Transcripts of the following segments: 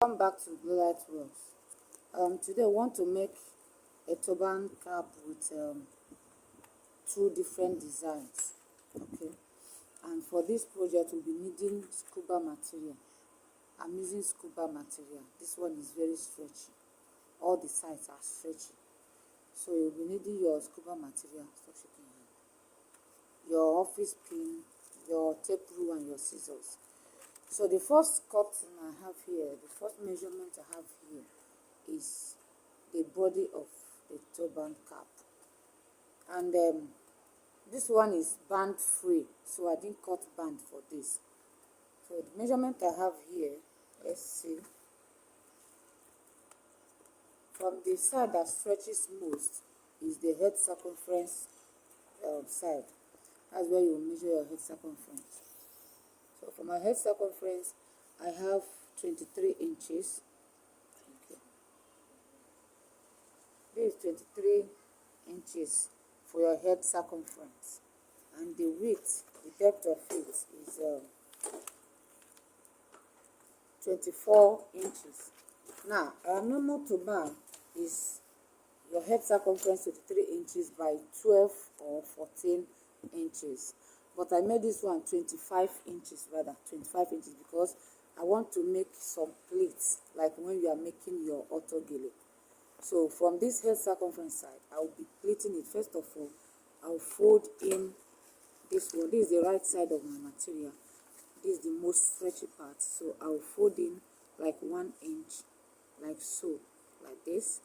Welcome back to Blue Light Works. Today I want to make a turban cap with two different designs. Okay, and for this project we'll be needing scuba material. I'm using scuba material. This one is very stretchy. All the sides are stretchy, so you'll be needing your scuba material. Stop shaking your hand. Your office pin, your tape rule, and your scissors. So the first cutting I have here, the first measurement I have here is the body of the turban cap. And this one is band free, so I didn't cut band for this. So the measurement I have here, let's see. From the side that stretches most is the head circumference side. That's where you measure your head circumference. So for my head circumference, I have 23 inches. Okay. This is 23 inches for your head circumference. And the width, the depth of it is 24 inches. Now, our normal turban is your head circumference 23 inches by 12 or 14 inches. But I made this one 25 inches, rather 25 inches, because I want to make some pleats like when you are making your auto gele. So from this head circumference side, I will be pleating it. First of all, I will fold in this one. This is the right side of my material. This is the most stretchy part, so I will fold in like 1 inch, like so, like this.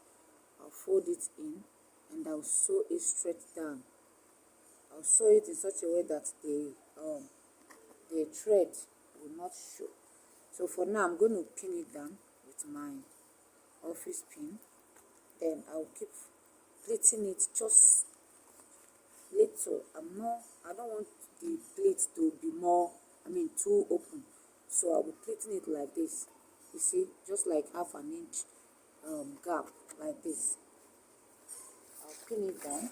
I'll fold it in and I'll sew it straight down. I'll sew it in such a way that the thread will not show. So for now, I'm going to pin it down with my office pin. Then I'll keep pleating it just little. I don't want the pleat to be too open. So I'll be pleating it like this. You see, just like half an inch gap, like this. I'll pin it down.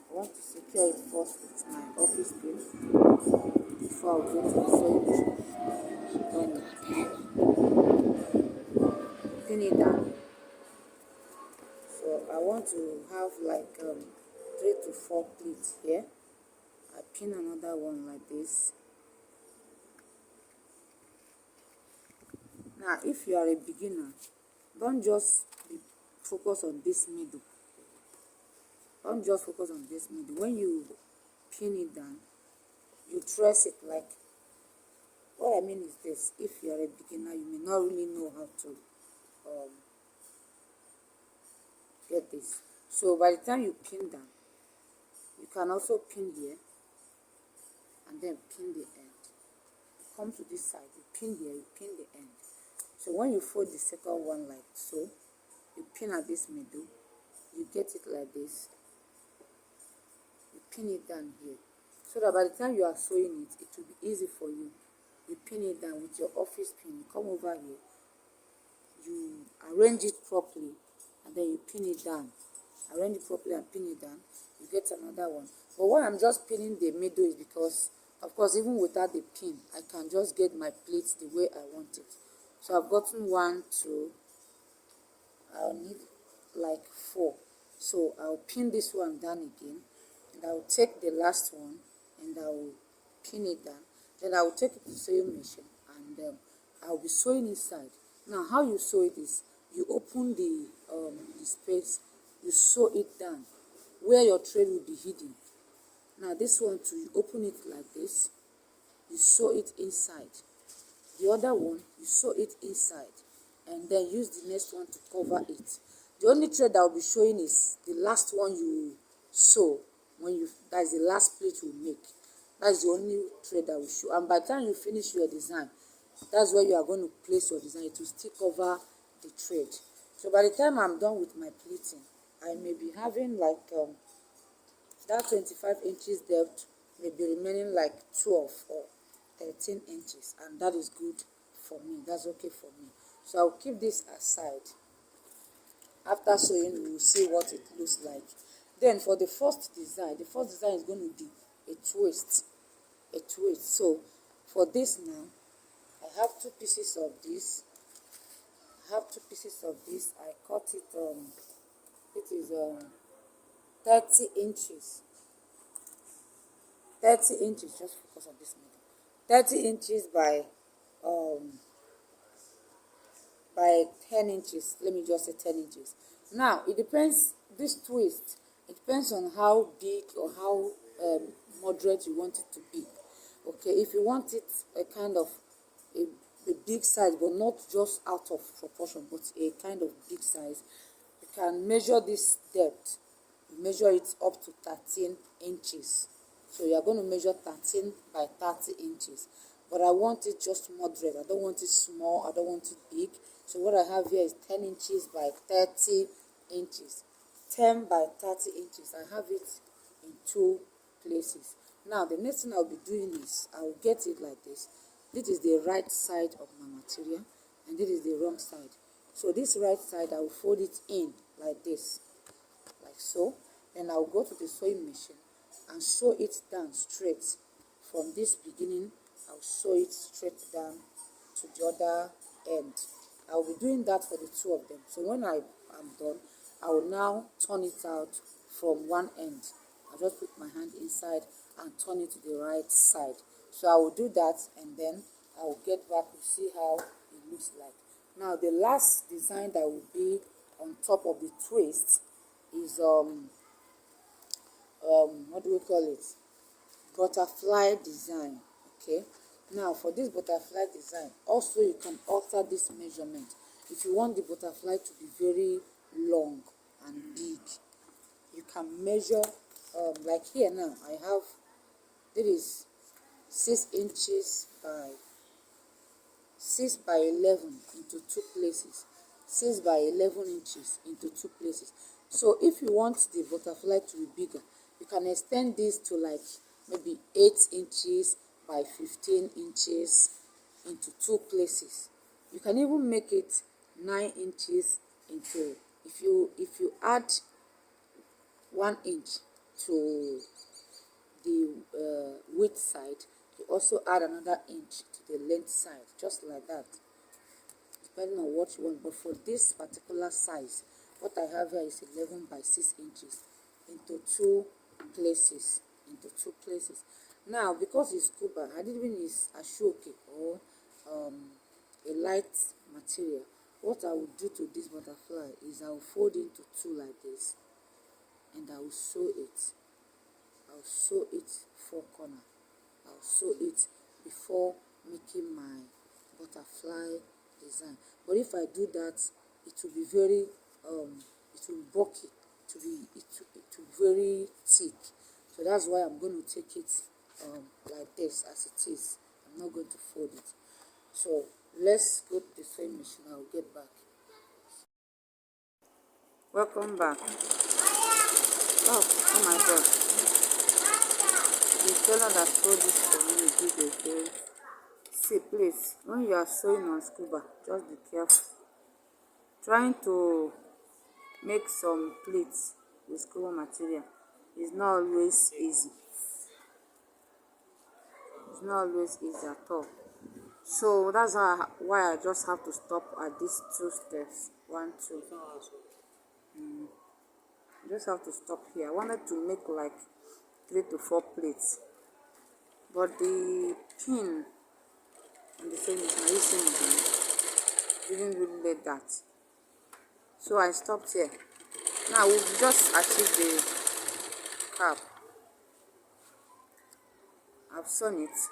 I want to secure it first with my office pin before I go to the sewing machine. Pin it down. So I want to have like 3 to 4 pleats here. I pin another one like this. Now, if you are a beginner, don't just be focused on this middle. Don't just focus on this middle. When you pin it down, you trace it like, what I mean is this: if you are a beginner, you may not really know how to get this. So by the time you pin down, you can also pin here and then pin the end. Come to this side, you pin here, you pin the end. So when you fold the second one like so, you pin at this middle, you get it like this, you pin it down here, so that by the time you are sewing it, it will be easy for you. You pin it down with your office pin, you come over here, you arrange it properly, and then you pin it down. Arrange it properly and pin it down, you get another one. But why I'm just pinning the middle is because, of course, even without the pin, I can just get my pleats the way I want it. So I've gotten 1, 2, I'll need like 4. So I'll pin this one down again, and I'll take the last one and I'll pin it down. Then I'll take it to the sewing machine and I'll be sewing inside. Now, how you sew it is, you open the space, you sew it down where your thread will be hidden. Now this one too, you open it like this, you sew it inside. The other one, you sew it inside, and then use the next one to cover it. The only thread that will be showing is the last one you sew. That's the last pleat you make. That's the only thread that will show. And by the time you finish your design, that's where you are going to place your design. It will still cover the thread. So by the time I'm done with my pleating, I may be having like that 25 inches depth may be remaining like 12 or 13 inches, and that is good for me. That's okay for me. So I'll keep this aside. After sewing, we will see what it looks like. Then for the first design is going to be a twist. So for this now, I have two pieces of this. I cut it, it is 30 inches. 30 inches, just focus on this middle. 30 inches um by 10 inches. Let me just say 10 inches. Now it depends, this twist, it depends on how big or how moderate you want it to be. Okay, if you want it a kind of a, a big size, but not just out of proportion, but a kind of big size, you can measure this depth. You measure it up to 13 inches. So you are going to measure 13 by 30 inches. But I want it just moderate. I don't want it small. I don't want it big. So what I have here is 10 inches by 30 inches. 10 by 30 inches. I have it in two places. Now the next thing I'll be doing is I will get it like this. This is the right side of my material and this is the wrong side. So this right side, I will fold it in like this, like so. Then I'll go to the sewing machine and sew it down straight. From this beginning, I'll sew it straight down to the other end. I'll be doing that for the two of them. So when I am done, I will now turn it out from one end. I'll just put my hand inside and turn it to the right side. So I will do that and then I will get back to see how it looks like. Now the last design that will be on top of the twist is what do we call it, butterfly design. Okay, now for this butterfly design also you can alter this measurement. If you want the butterfly to be very long and big, you can measure like here. Now I have, this is 6 inches by 6 by 11 into two places, 6 by 11 inches into two places. So if you want the butterfly to be bigger, you can extend this to like maybe 8 inches by 15 inches into two places. You can even make it 9 inches into, if you add 1 inch to the width side, you also add another inch to the length side, just like that, depending on what you want. But for this particular size, what I have here is 11 by 6 inches into two places, Now because it's scuba, I didn't even use a shoke or a light material. What I will do to this butterfly is I will fold it into two like this, and I will sew it. I'll sew it four corner. I'll sew it before making my butterfly design. But if I do that, it will be very it will be bulky, it will be very thick. So that's why I'm going to take it like this as it is. I'm not going to fold it. So let's go to the sewing machine. I'll get back. Welcome back. Oh my god. The tailor that sewed this for me did a very... See, please, when you are sewing on scuba, just be careful. Trying to make some pleats with scuba material is not always easy. It's not always easy at all. So that's why I just have to stop at these two steps. 1, 2. Just have to stop here. I wanted to make like 3 to 4 plates, but the pin and the sewing machine didn't really let that. So I stopped here. Now we've just achieved the cap. I've sewn it.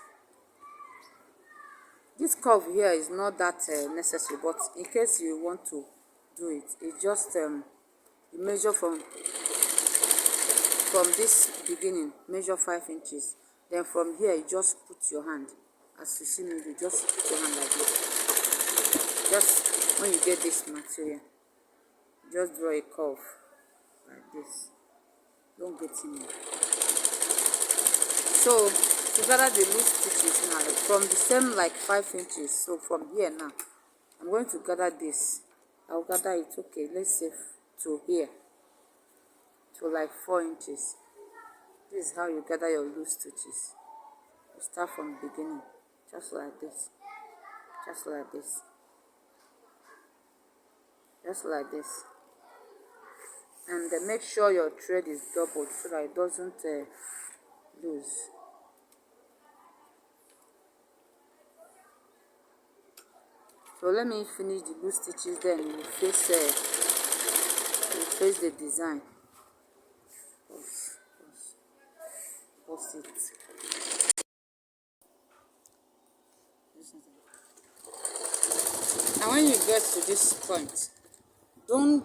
This curve here is not that necessary, but in case you want to do it, it's just you measure from this beginning, measure 5 inches. Then from here, you just put your hand. As you see me, you just put your hand like this. Just when you get this material, just draw a curve like this. Don't get in there. So to gather the loose stitches now from the same like 5 inches. So from here now, I'm going to gather this. I'll gather it, okay, let's say to here, to like 4 inches. This is how you gather your loose stitches. You start from the beginning, just like this. just like this, just like this. And make sure your thread is doubled so that it doesn't loose. So let me finish the loose stitches, then we'll face the design. Post it. And when you get to this point, don't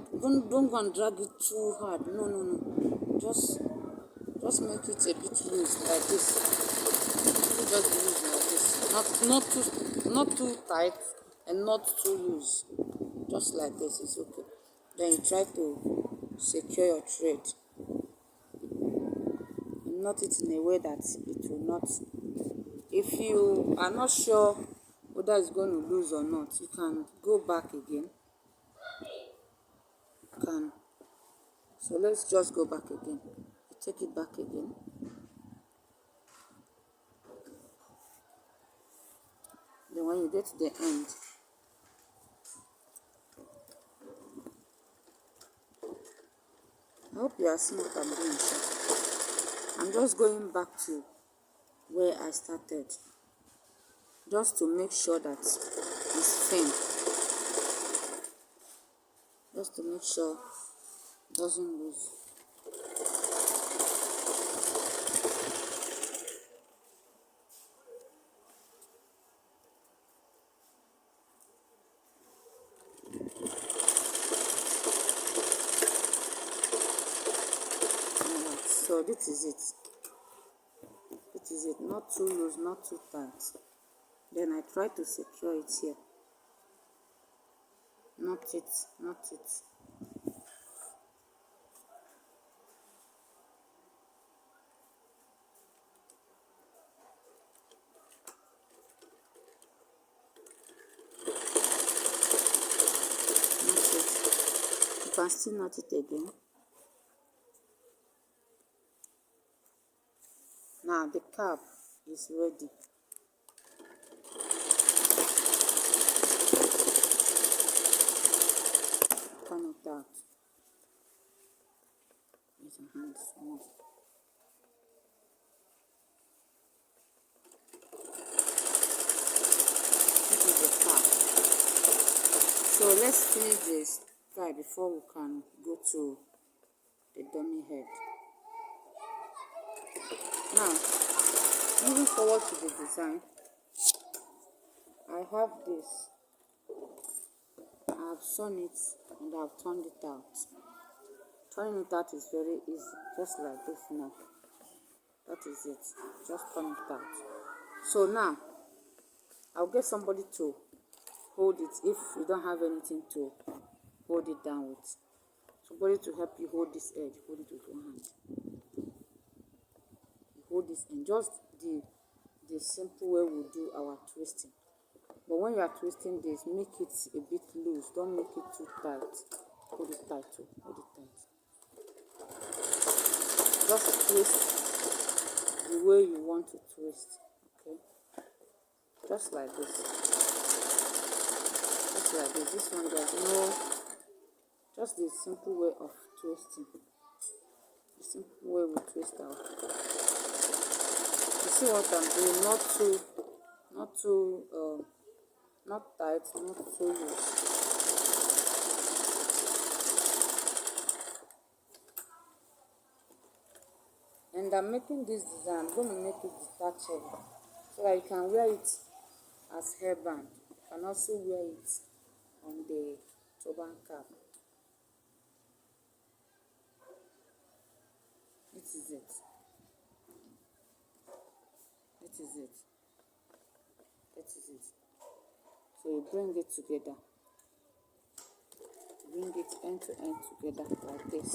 go and drag it too hard. No. Just make it a bit loose like this. Just loose like this. Not too tight and not too loose. Just like this is okay. Then you try to secure your thread. Knot it in a way that it will not. If you are not sure whether it's going to lose or not, you can go back again. So let's just go back again. You take it back again. Then when you get to the end, I hope you are seeing what I'm doing. I'm just going back to where I started, just to make sure that it's firm, just to make sure it doesn't lose. So this is it, not too loose, not too tight. Then I try to secure it here. Not it. You can still knot it again. Now the cap is ready. Turn it out. Use your hands more. This is the cap. So let's finish this guy before we can go to the dummy head. Now, moving forward to the design, I have this. I have sewn it and I have turned it out. Turning it out is very easy, just like this now. That is it. Just turn it out. So now, I'll get somebody to hold it if you don't have anything to hold it down with. Somebody to help you hold this edge. Hold it with one hand. You hold this and just the simple way we do our twisting. But when you are twisting this, make it a bit loose. Don't make it too tight. Hold it tight too. Hold it tight. Just twist the way you want to twist. Okay? Just like this. Just like this. This one there's no, just the simple way of twisting. The simple way we twist out. You see what I'm doing? Not tight, not too loose. And I'm making this design. I'm going to make it detachable so that you can wear it as hairband. You can also wear it on the turban cap. This is it. This is it. This is it. So you bring it together. Bring it end to end together like this.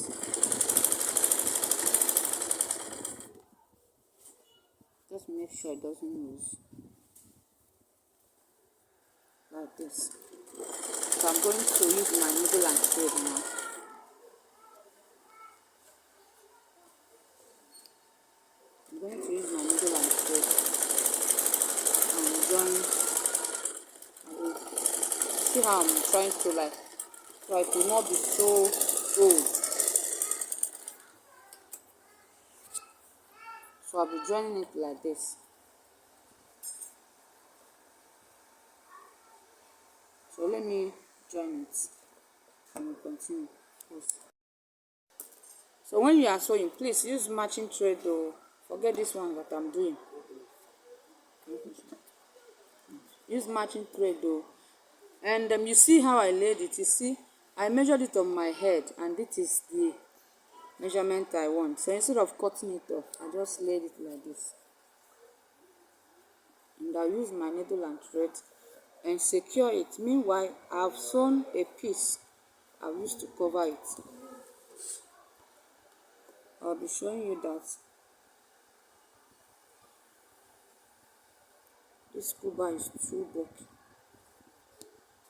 Just make sure it doesn't lose. Like this. So I'm going to use my needle and thread now. I'm going to use my needle and thread and join see how I'm trying to like try to not be so old. So I'll be joining it like this. So let me join it and we'll continue. So when you are sewing, please use matching thread or forget this one that I'm doing. Use matching thread though. And you see how I laid it. You see, I measured it on my head, and this is the measurement I want. So instead of cutting it off, I just laid it like this. And I use my needle and thread and secure it. Meanwhile, I've sewn a piece I've used to cover it. I'll be showing you that this scuba is too bulky.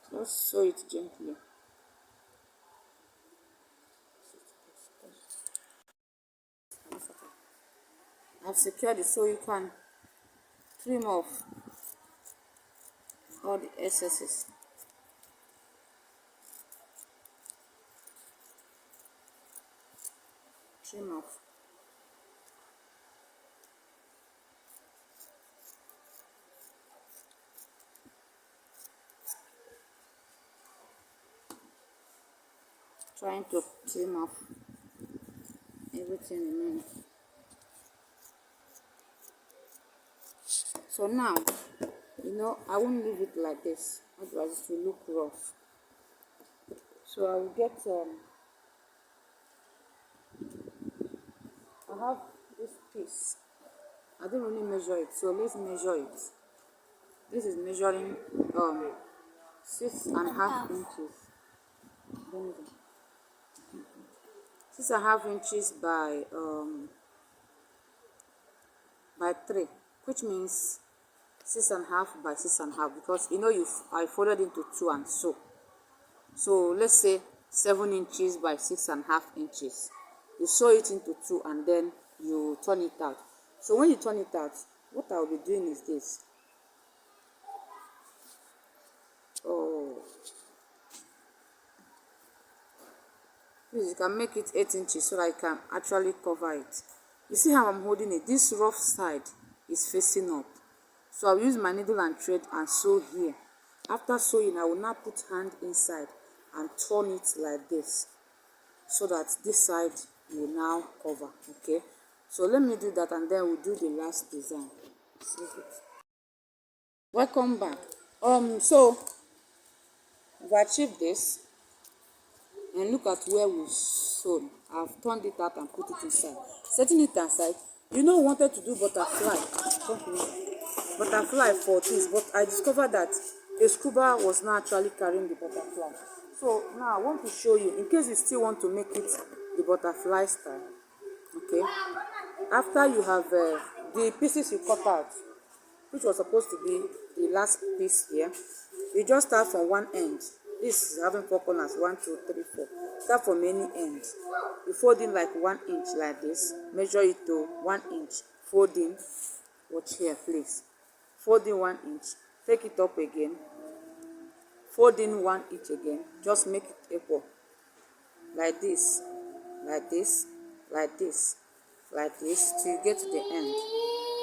Just sew it gently. I've secured it so you can trim off all the excesses. Trim off. Trying to trim off everything remaining. So now, I won't leave it like this, otherwise it will look rough. So I will get I have this piece. I don't really measure it, so let's measure it. This is measuring 6.5 inches. 6.5 inches by 3, which means 6.5 by 6.5, because I folded into 2 and so let's say 7 inches by 6.5 inches. You sew it into 2 and then you turn it out. So when you turn it out, what I'll be doing is this. Please, you can make it 8 inches so that I can actually cover it. You see how I'm holding it? This rough side is facing up. So I'll use my needle and thread and sew here. After sewing, I will now put hand inside and turn it like this, so that this side will now cover. Okay, so let me do that and then we'll do the last design. Welcome back. So we've achieved this, and look at where we've sewn. I've turned it out and put it inside. Setting it aside, we wanted to do butterfly for this, but I discovered that a scuba was not actually carrying the butterfly. So now I want to show you, in case you still want to make it the butterfly style. Okay, after you have the pieces you cut out, which was supposed to be the last piece here, you just start from one end. This is having 4 corners, 1, 2, 3, 4. Start from any end. You fold in like 1 inch like this. Measure it to 1 inch. Fold in. Watch here, please. Fold in 1 inch. Take it up again. Fold in 1 inch again. Just make it equal. Like this, like this, like this, like this, till you get to the end.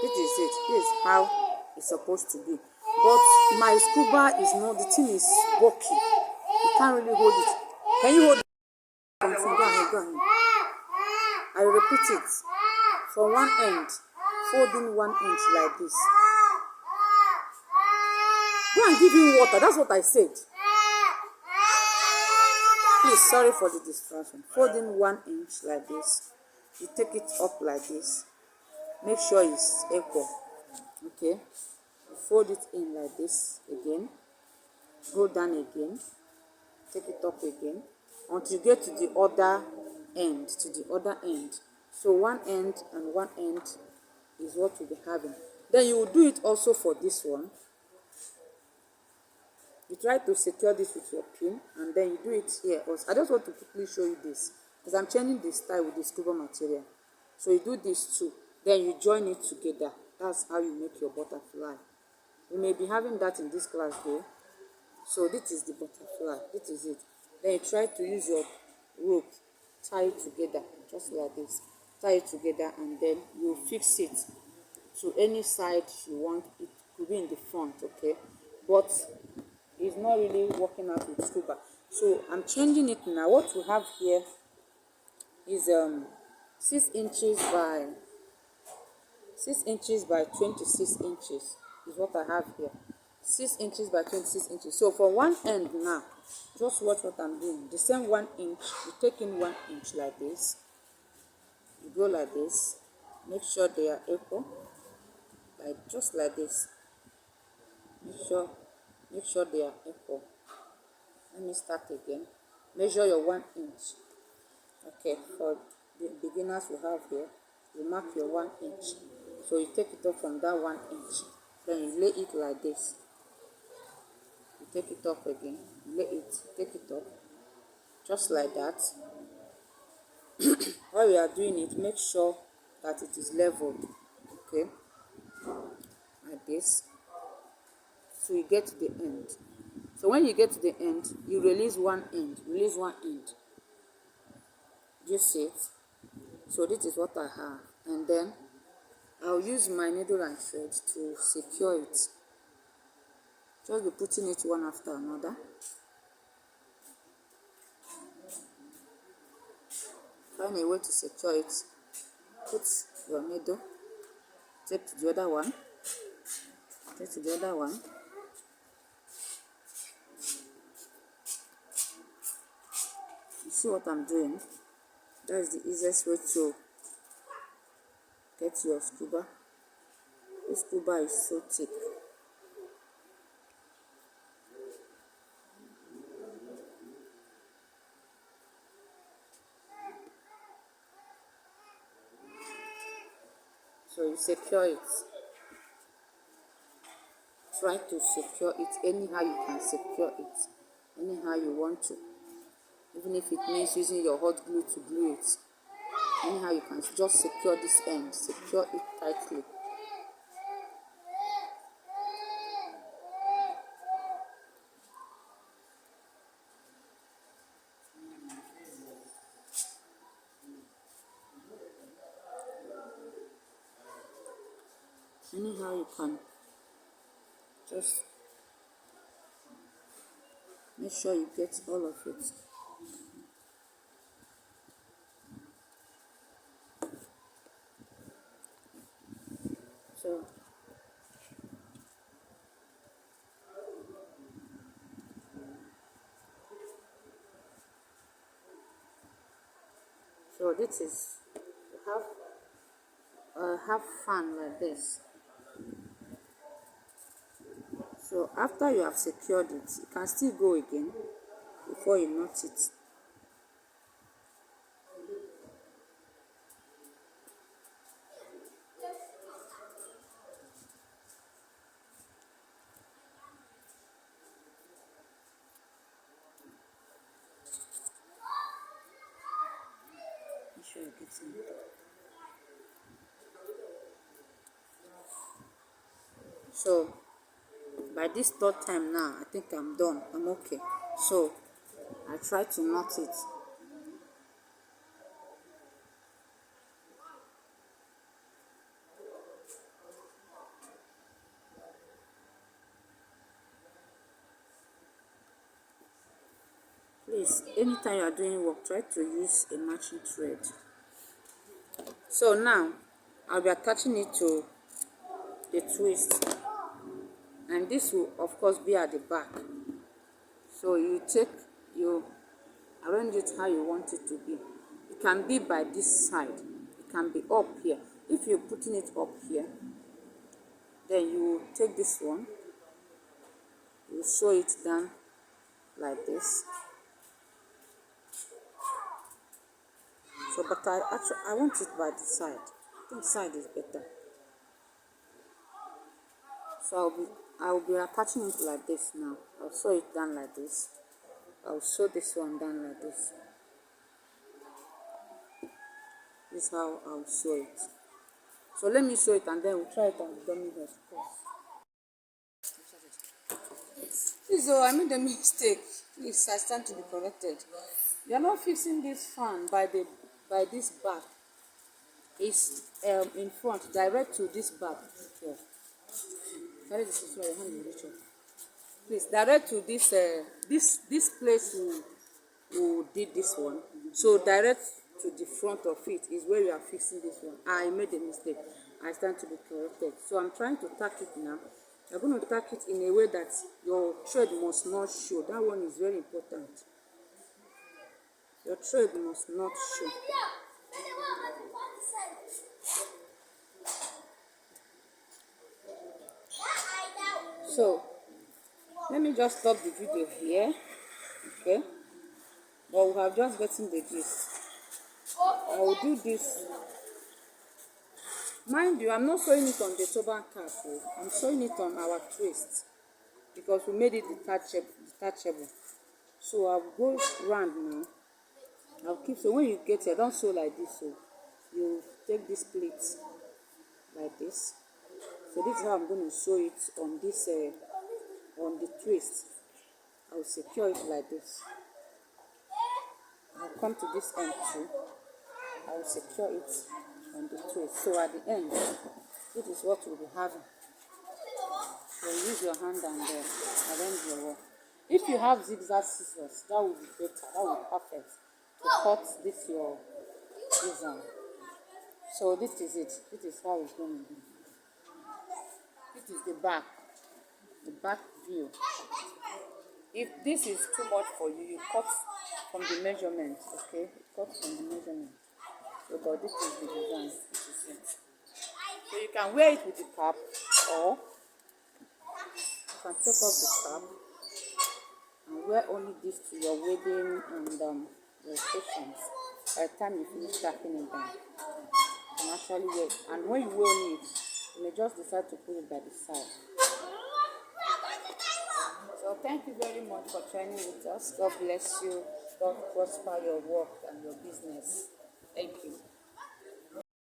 This is it. This is how it's supposed to be. But my scuba is not, the thing is bulky. You can't really hold it. Can you hold it? Go ahead. I repeat it. From one end, fold in 1 inch like this. Go and give him water. That's what I said. Please, sorry for the distraction. Fold in 1 inch like this. You take it up like this. Make sure it's equal. Okay. Fold it in like this again. Go down again. Take it up again until you get to the other end. So one end and one end is what you'll be having. Then you will do it also for this one. You try to secure this with your pin, and then you do it here also. I just want to quickly show you this because I'm changing the style with the scuba material. So you do this too, then you join it together. That's how you make your butterfly. We may be having that in this class though. So this is the butterfly, this is it. Then you try to use your rope, tie it together just like this, tie it together, and then you fix it to any side you want. It could be in the front, okay, but it's not really working out with scuba. So I'm changing it now. What we have here is 6 inches by 26 inches is what I have here. 6 inches by 26 inches. So for one end now, just watch what I'm doing. The same 1 inch, you take in 1 inch like this. You go like this. Make sure they are equal, like just like this. Make sure they are equal. Let me start again. Measure your 1 inch. Okay, for the beginners we have here, you mark your 1 inch. So you take it up from that 1 inch. Then you lay it like this. You take it up again. Lay it. Take it up. Just like that. While we are doing it, make sure that it is leveled. Okay, like this. So you get to the end. So when you get to the end, you release one end. Release one end. You see it? So this is what I have. And then I'll use my needle and thread to secure it. Just be putting it one after another. Find a way to secure it. Put your needle. Take to the other one. Take to the other one. You see what I'm doing? That is the easiest way to get your scuba. This scuba is so thick. So you secure it. Try to secure it anyhow you can secure it. Anyhow you want to. Even if it means using your hot glue to glue it. Anyhow you can just secure this end. Secure it tightly. Anyhow you can just make sure you get all of it. So this is have fan like this. So after you have secured it, you can still go again before you knot it. Make sure you get it. So by this third time now, I think I'm done. I'm okay. So I try to knot it. Please, anytime you are doing work, try to use a matching thread. So now I'll be attaching it to the twist, and this will of course be at the back. So you arrange it how you want it to be. It can be by this side, it can be up here. If you're putting it up here, then you take this one, you sew it down like this. So but I want it by the side. I think side is better. So I'll be attaching it like this now. I'll sew it down like this. I'll sew this one down like this. This is how I'll sew it. So let me sew it and then we'll try it on the dummy head first. Please, oh, I made a mistake. Please, I stand to be corrected. You are not fixing this fan by this back. It's in front, direct to this back. Here. Carry this is where your hand will reach up. Please, direct to this place who did this one. So direct to the front of it is where you are fixing this one. I made a mistake. I stand to be corrected. So I'm trying to tack it now. You're going to tack it in a way that your thread must not show. That one is very important. Your thread must not show. So let me just stop the video here. Okay, but we have just gotten the gist. I will do this. Mind you, I'm not sewing it on the turban cap. I'm sewing it on our twist because we made it detachable. So I'll go round now. I'll keep, so when you get here, don't sew like this. So you take this plate like this. So this is how I'm going to sew it on this on the twist. I will secure it like this. I'll come to this end too. I will secure it on the twist. So at the end, this is what we'll be having. So use your hand and arrange your work. If you have zigzag scissors, that would be better. That would be perfect to cut this your design. So this is it. This is how it's going to be. This is the back view. If this is too much for you, you cut from the measurement. Okay, cut from the measurement. So, but this is the design. This is it. So you can wear it with the cap, or you can take off the cap and wear only this to your wedding and your occasions. By the time you finish tacking it down, you can actually wear it. And when you wear it, you may just decide to put it by the side. So thank you very much for joining with us. God bless you. God prosper your work and your business. Thank you.